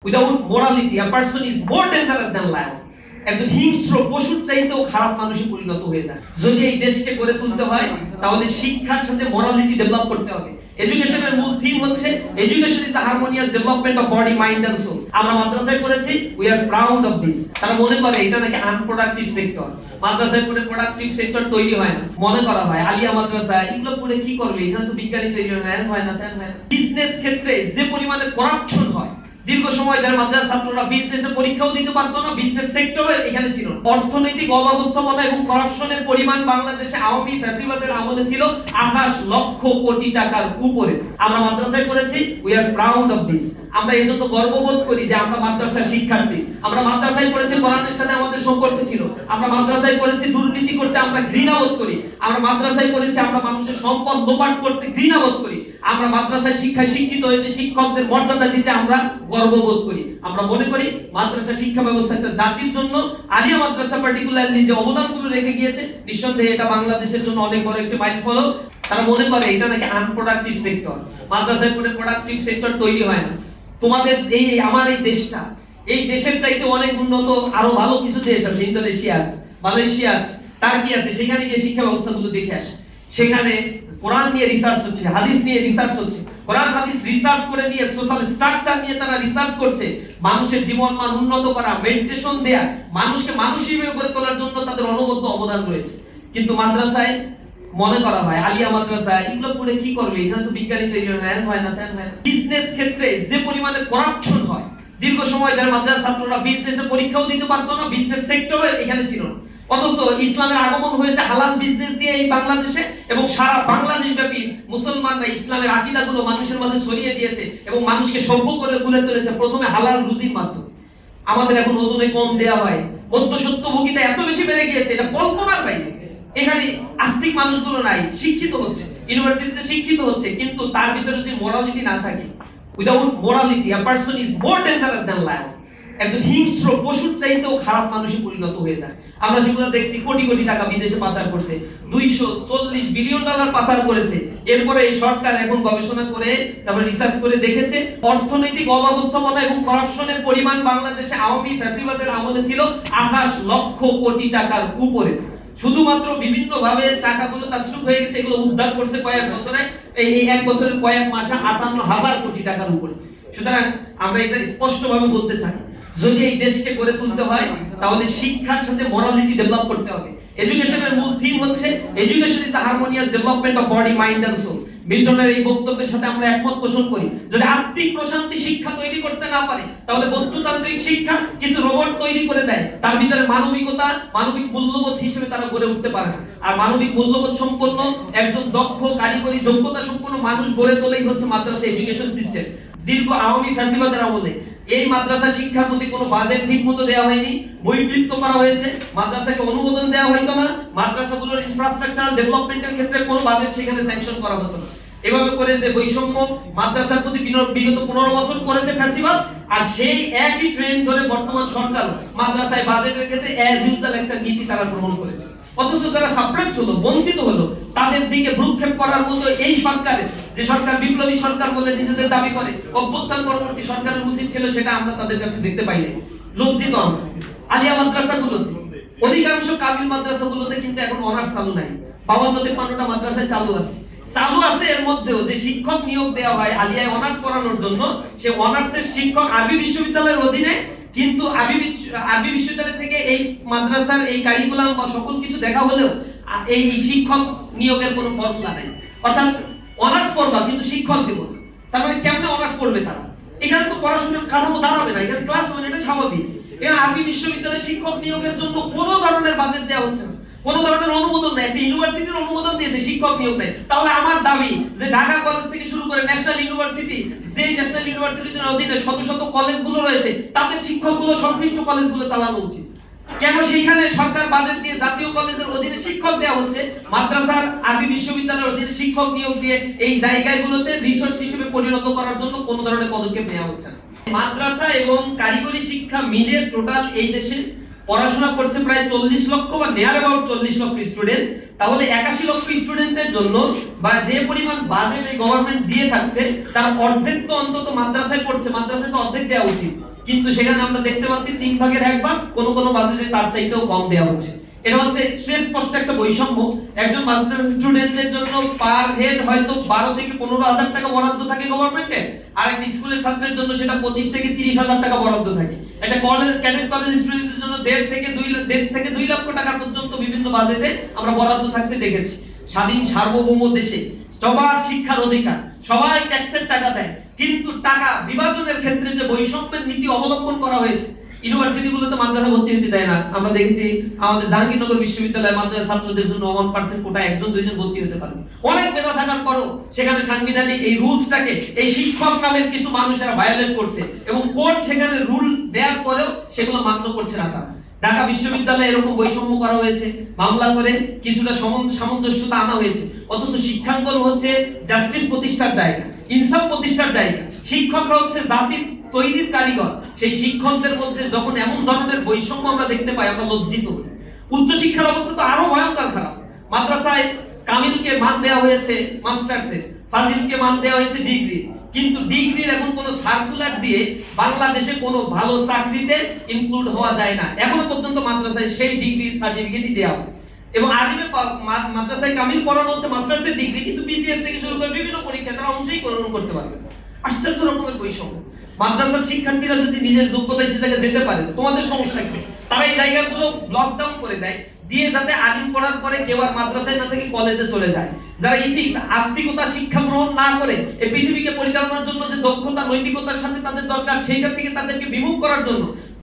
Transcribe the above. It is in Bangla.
Without morality a person is more dangerous than lion. একজন হিংস্র পশুর চাইতেও খারাপ মানুষে পরিণত হয়ে যায়। যদি এই দেশকে গড়ে তুলতে হয় তাহলে শিক্ষার সাথে মোরালিটি ডেভেলপ করতে হবে। এডুকেশনের মূল থিম হচ্ছে education is the harmonious development of body, mind and soul. আমরা মাদ্রাসায় পড়েছি, we are proud of this. তারা মনে করে এটা নাকি আনপ্রোডাক্টিভ সেক্টর, মাদ্রাসায় পড়ে প্রোডাক্টিভ সেক্টর তৈরি হয় না। মনে করা হয় আলিয়া মাদ্রাসা এগুলো পড়ে কি করবে, এখানে তো বিজ্ঞানী তৈরি হয় না। বিজনেস ক্ষেত্রে যে পরিমাণে করাপশন হয়, দীর্ঘ সময় ধরে মাদ্রাসার ছাত্ররা বিজনেসে পরীক্ষাও দিতে পারতো না, বিজনেস সেক্টরে এখানে ছিল। অর্থনৈতিক অব্যবস্থাপনা এবং করাপশনের পরিমাণ বাংলাদেশে আওয়ামী ফ্যাসিবাদের আমলে ছিল 28 লক্ষ কোটি টাকার উপরে। আমরা মাদ্রাসায় পড়েছি, we are proud of this. আমরা এজন্য গর্ববোধ করি যে আমরা মাদ্রাসার শিক্ষার্থী। আমরা মাদ্রাসায় পড়েছি, কোরআনের সাথে আমাদের সম্পর্ক ছিল। আমরা মাদ্রাসায় পড়েছি, দুর্নীতি করতে আমরা ঘৃণাবোধ করি। আমরা মাদ্রাসায় পড়েছি, আমরা মানুষের সম্পদ লোপাট করতে ঘৃণাবোধ করি। আমরা মাদ্রাসায় শিক্ষায় শিক্ষিত হয়েছে, শিক্ষকদের মর্যাদা দিতে আমরা গর্ববোধ করি। আমরা মনে করি মাদ্রাসা শিক্ষা ব্যবস্থা একটা জাতির জন্য, আলিয়া মাদ্রাসা পার্টিকুলারলি যে অবদানগুলো রেখে গিয়েছে, নিঃসন্দেহে এটা বাংলাদেশের জন্য অনেক বড় একটা মাইলফলক। তারা মনে করে এটা নাকি আনপ্রোডাক্টিভ সেক্টর, মাদ্রাসায় পড়ে প্রোডাক্টিভ সেক্টর তৈরি হয় না। তোমাদের আমার এই দেশটা, এই দেশের চাইতে অনেক উন্নত আরো ভালো কিছু দেশ আছে, ইন্দোনেশিয়া আছে, মালয়েশিয়া আছে, টার্কি আছে। সেখানে গিয়ে শিক্ষা ব্যবস্থাগুলো দেখে আসে। সেখানে কোরআন নিয়ে রিসার্চ হচ্ছে, হাদিস নিয়ে রিসার্চ হচ্ছে। কোরআন হাদিস রিসার্চ করে নিয়ে সোশ্যাল স্ট্রাকচার নিয়ে তারা রিসার্চ করছে। মানুষের জীবন মান উন্নত করা, মেডিটেশন দেয়া, মানুষকে মানুষ হিসেবে গড়ে তোলার জন্য তাদের অনবদ্য অবদান রয়েছে। কিন্তু মাদ্রাসায় মনে করা হয় আলিয়া মাদ্রাসা এগুলো পড়ে কি করবে, এখানে তো বিজ্ঞানী তৈরি হয় না। বিজনেস ক্ষেত্রে যে পরিমাণে করাপশন হয়, দীর্ঘ সময় ধরে মাদ্রাসার ছাত্ররা বিজনেসে পরীক্ষাও দিতে পারতো না, বিজনেস সেক্টরে এখানে ছিল না। অথচ ইসলামের আগমন হয়েছে হালাল বিজনেস দিয়ে এই বাংলাদেশে, এবং সারা বাংলাদেশ ব্যাপী মুসলমানরা ইসলামের আকীদাগুলো মানুষের মাঝে ছড়িয়ে দিয়েছে এবং মানুষকে সভ্য করে গড়ে তুলেছে প্রথমে হালাল রুজির মাধ্যমে। আমাদের এখন ওজনে কম দেয়া হয়, মধ্যসত্যভোগিতা এত বেশি বেড়ে গিয়েছে, এটা কল্পনার বাইরে। এখানে আস্তিক মানুষগুলো নাই, শিক্ষিত হচ্ছে, ইউনিভার্সিটিতে শিক্ষিত হচ্ছে, কিন্তু তার ভিতরে যদি মোরালিটি না থাকে, without morality a person is more dangerous than lion. একজন হিংস্র পশুর চাইতেও খারাপ মানুষে পরিণত হয়ে যায়। আমরা সেগুলো দেখছি, কোটি কোটি টাকা বিদেশে পাচার করছে, 240 বিলিয়ন ডলার পাচার করেছে। এরপরে এই সরকার এখন গবেষণা করে, তারপরে রিসার্চ করে দেখেছে অর্থনৈতিক অব্যবস্থাপনা এবং করাপশনের পরিমাণ বাংলাদেশে আওয়ামী ফ্যাসিবাদের আমলে ছিল 28 লক্ষ কোটি টাকার উপরে। শুধুমাত্র বিভিন্ন ভাবে টাকাগুলো তাসরুফ হয়ে গেছে, এগুলো উদ্ধার করছে কয়েক বছরে, এই এক বছরের কয়েক মাসে 58,000 কোটি টাকার উপরে। সুতরাং আমরা এটা স্পষ্টভাবে বলতে চাই, যদি এই দেশকে গড়ে তুলতে হয় তাহলে শিক্ষার সাথে মোরালিটি ডেভেলপ করতে হবে। এডুকেশনের মূল থিম হচ্ছে education is the harmonious development of body, mind and soul. মিল্টনের এই বক্তব্যের সাথে আমরা একমত পোষণ করি। যদি আত্মিক প্রশান্তি শিক্ষা তৈরি করতে না পারে, তাহলে বস্তুতান্ত্রিক শিক্ষা কিন্তু রোবট তৈরি করে দেয়। তার ভিতরে মানবিকতা, মানবিক মূল্যবোধ হিসেবে তারা গড়ে উঠতে পারে না। আর মানবিক মূল্যবোধ সম্পন্ন একজন দক্ষ, কারিগরি যোগ্যতা সম্পন্ন মানুষ গড়ে তোলেই হচ্ছে মাদ্রাসা এডুকেশন সিস্টেম। দীর্ঘ আওয়ামী ফ্যাসিবাদের আমলে এই মাদ্রাসা শিক্ষার প্রতি কোনো বাজেট ঠিকমতো দেওয়া হয়নি, বহির্ভূত করা হয়েছে, মাদ্রাসাকে অনুমোদন দেওয়া হয়তো না, মাদ্রাসাগুলোর ইনফ্রাস্ট্রাকচারাল ডেভেলপমেন্টের ক্ষেত্রে কোনো বাজেট সেখানে স্যাংশন করা হতো না। এভাবে করে যে বৈষম্য মাদ্রাসার প্রতি বিগত 15 বছর করেছে ফ্যাসিবাদ, আর সেই একই ট্রেন্ড ধরে বর্তমান সরকার মাদ্রাসায় বাজেটের ক্ষেত্রে অ্যাজ ইউজুয়াল একটা নীতি তারা গ্রহণ করেছে। অথচ যারা সাপ্রেসড হলো, বঞ্চিত হলো, তাদের দিকে ভ্রুক্ষেপ করার মতো এই সরকারের, যে সরকার বিপ্লবী সরকার বলে নিজেদের দাবি করে, অভ্যুত্থান পরবর্তী সরকারের উচিত ছিল সেটা আমরা তাদের কাছে দেখতে পাই নাই। লজ্জিত আমরা। আলিয়া মাদ্রাসাগুলোতে, অধিকাংশ কামিল মাদ্রাসাগুলোতে কিন্তু এখন অনার্স চালু নাই। 52-53টা মাদ্রাসায় চালু আছে। এর মধ্যেও যে শিক্ষক নিয়োগ দেওয়া হয় আলিয়ায় অনার্স পড়ানোর জন্য, সে অনার্সের শিক্ষক আরবি বিশ্ববিদ্যালয়ের অধীনে, কিন্তু আরবি বিশ্ববিদ্যালয় থেকে এই মাদ্রাসার এই কারিকুলাম বা সকল কিছু দেখা হলেও এই শিক্ষক নিয়োগের কোনো ফর্মুলা নাই। অর্থাৎ অনার্স পড়বা কিন্তু শিক্ষক দেব না। তার মানে কেমনে অনার্স পড়বে তারা? এখানে তো পড়াশোনার কাঠামো দাঁড়াবে না, এখানে ক্লাস হবে না, এটা স্বাভাবিক। এখানে আরবি বিশ্ববিদ্যালয়ে শিক্ষক নিয়োগের জন্য কোনো ধরনের বাজেট দেওয়া হচ্ছে না, কোনো ধরনের অনুমোদন নেই। একটা ইউনিভার্সিটির অনুমোদন দিয়েছে, শিক্ষক নিয়োগ নেই। তাহলে আমার দাবি যে ঢাকা কলেজ থেকে শুরু করে ন্যাশনাল ইউনিভার্সিটি, যে ন্যাশনাল ইউনিভার্সিটির অধীনে শত শত কলেজগুলো রয়েছে, তাদের শিক্ষকগুলো সংশ্লিষ্ট কলেজগুলো চালানো উচিত। কেন সেখানে সরকার বাজেট দিয়ে জাতীয় কলেজের অধীনে শিক্ষক দেওয়া হচ্ছে, মাদ্রাসার আরবি বিশ্ববিদ্যালয়ের অধীনে শিক্ষক নিয়োগ দিয়ে এই জায়গাগুলোতে রিসোর্স হিসেবে পরিণত করার জন্য কোনো ধরনের পদক্ষেপ নেওয়া হচ্ছে না? মাদ্রাসা এবং কারিগরি শিক্ষা মিলে টোটাল এই দেশে পড়াশোনা করছে প্রায় 40 লক্ষ বা নিয়ার অ্যাবাউট 40 লক্ষ স্টুডেন্ট। তাহলে 81 লক্ষ স্টুডেন্টের জন্য বা যে পরিমাণ বাজেট এই গভর্নমেন্ট দিয়ে থাকছে, তার অর্ধেক তো অন্তত মাদ্রাসায় পড়ছে, মাদ্রাসায় তো অর্ধেক দেওয়া উচিত। কিন্তু সেখানে আমরা দেখতে পাচ্ছি 1/3 কোন কোন বাজেটে তার চাইতেও কম দেওয়া হচ্ছে। এটা হচ্ছে সুস্পষ্ট একটা বৈষম্য। একজন মাস্টার্স স্টুডেন্টের জন্য পার হেড হয়তো 12 থেকে 15,000 টাকা বরাদ্দ থাকে গভর্নমেন্টে, আর একটা স্কুলের ছাত্রের জন্য সেটা 25 থেকে 30,000 টাকা বরাদ্দ থাকে। একটা কলেজ ক্যাডেট কলেজ স্টুডেন্টের জন্য 1.5 লক্ষ টাকা পর্যন্ত বিভিন্ন বাজেটে আমরা বরাদ্দ থাকতে দেখেছি। স্বাধীন সার্বভৌম দেশে সবার শিক্ষার অধিকার, সবাই ট্যাক্সের টাকা দেয়, কিন্তু টাকা বিভাজনের ক্ষেত্রে যে বৈষম্যের নীতি অবলম্বন করা হয়েছে, ইউনিভার্সিটিগুলোতে মাদ্রাসা ভর্তি হতে দেয় না। আমরা দেখেছি আমাদের জাহাঙ্গীরনগর বিশ্ববিদ্যালয়ের মাদ্রাসা ছাত্রদের জন্য 1% কোটা 1-2 জন ভর্তি হতে পারে। অনেক মেধা থাকার পরও সেখানে সাংবিধানিক এই রুলসটাকে এই শিক্ষক নামের কিছু মানুষেরা ভায়োলেট করছে, এবং কোর্ট সেখানে রুল দেওয়ার পরেও সেগুলো মান্য করছে না। ঢাকা বিশ্ববিদ্যালয়ে এরকম বৈষম্য করা হয়েছে, মামলা করে কিছুটা সামঞ্জস্যতা আনা হয়েছে, অথচ শিক্ষাঙ্গন হচ্ছে জাস্টিস প্রতিষ্ঠার জায়গা, ইনসাফ প্রতিষ্ঠার জায়গা। শিক্ষকরা হচ্ছে জাতির তৈরির কারিগর। সেই শিক্ষকদের মধ্যে যখন এমন ধরনের বৈষম্য আমরা দেখতে পাই, আমরা লজ্জিত হই। উচ্চ শিক্ষার অবস্থা তো আরো ভয়ঙ্কর খারাপ। মাদ্রাসায় কামিলকে মান দেওয়া হয়েছে মাস্টার্সের, ফাজিলকে মান দেওয়া হয়েছে ডিগ্রি, কিন্তু ডিগ্রির এখন কোন সার্কুলার দিয়ে বাংলাদেশে কোনো ভালো চাকরিতে ইনক্লুড হওয়া যায় না। এখনো পর্যন্ত মাদ্রাসায় সেই ডিগ্রির সার্টিফিকেটই দেওয়া হয়, এবং আলিমে মাদ্রাসায় কামিল পড়ানো হচ্ছে মাস্টার্সের ডিগ্রি, কিন্তু বিসিএস থেকে শুরু করে বিভিন্ন পরীক্ষা তারা অংশই গ্রহণ করতে পারবে। আশ্চর্য রকমের বৈষম্য। মাদ্রাসার শিক্ষার্থীরা যদি নিজের যোগ্যতায় সে জায়গায় যেতে পারে, তোমাদের সমস্যা কি? তারা এই জায়গাগুলো লকডাউন করে দেয়, দিয়ে যাতে আলিম পড়ার পরে কেউ আর মাদ্রাসায় না থেকে কলেজে চলে যায়। যারা ইথিক্স আস্তিকতা শিক্ষা গ্রহণ না করে এই পৃথিবীকে পরিচালনার জন্য যে দক্ষতা নৈতিকতার সাথে তাদের দরকার, সেইটা থেকে তাদেরকে বিমুখ করার জন্য